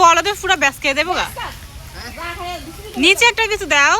ফলতে পুরা ব্যাস খেয়ে দেবো গা। নিচে একটা কিছু দাও।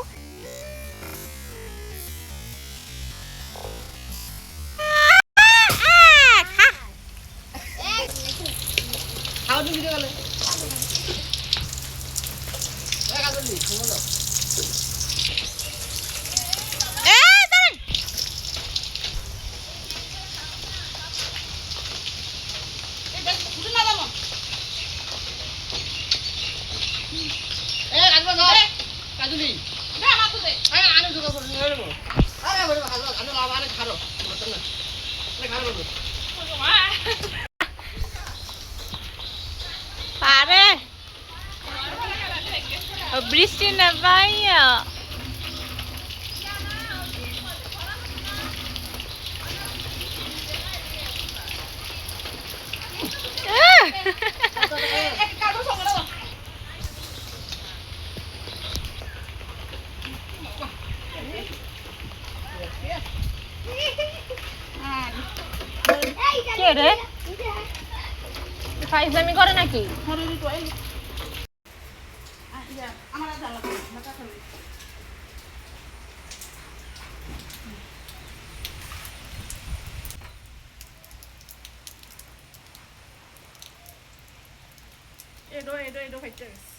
বৃষ্টি না ভাইয়া কে রে ফাইজলামি করে নাকি? এডো খাইতে গেছে।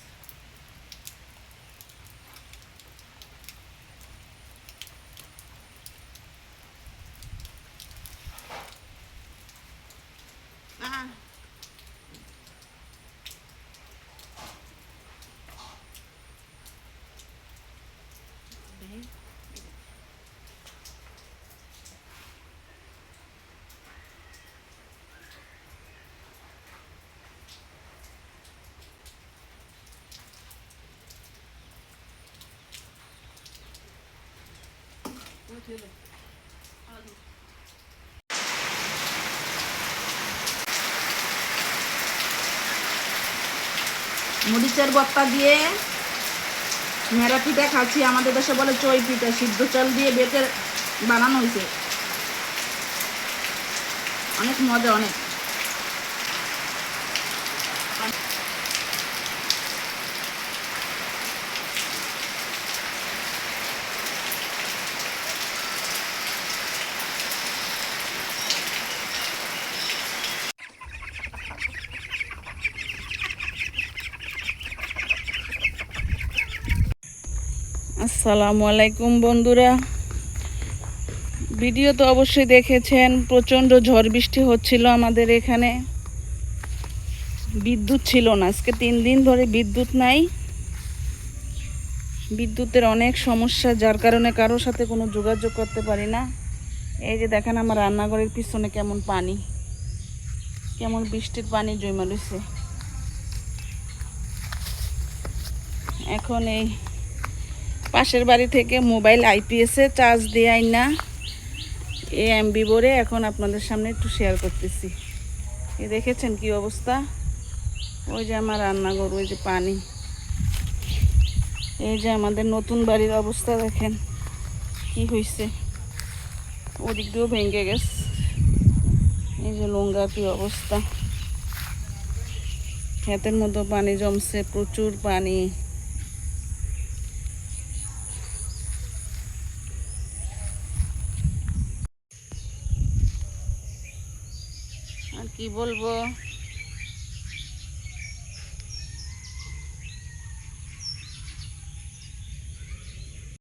মরিচের ভর্তা দিয়ে মেরা পিঠা খাচ্ছি। আমাদের দেশে বলে চই পিঠা, সিদ্ধ চাল দিয়ে বেটে বানানো হয়েছে, অনেক মজা। অনেক আসসালামু আলাইকুম বন্ধুরা, ভিডিও তো অবশ্যই দেখেছেন। প্রচণ্ড ঝড় বৃষ্টি হচ্ছিল আমাদের এখানে, বিদ্যুৎ ছিল না। আজকে 3 দিন ধরে বিদ্যুৎ নাই। বিদ্যুতের অনেক সমস্যা, যার কারণে কারোর সাথে কোনো যোগাযোগ করতে পারি না। এই যে দেখেন আমার রান্নাঘরের পিছনে কেমন পানি, কেমন বৃষ্টির পানি জমা রয়েছে। এখন এই পাশের বাড়ি থেকে মোবাইল আইপিএসে চার্জ দেয় না, এই এমবি ভরে এখন আপনাদের সামনে একটু শেয়ার করতেছি। এ দেখেছেন কি অবস্থা? ওই যে আমার রান্নাঘর, ওই যে পানি। এই যে আমাদের নতুন বাড়ির অবস্থা দেখেন কি হয়েছে, ওদিক দিয়েও ভেঙে গেছে। এই যে লঙ্গার কি অবস্থা, ক্ষেতের মধ্যে পানি জমছে, প্রচুর পানি। আর কি বলবো,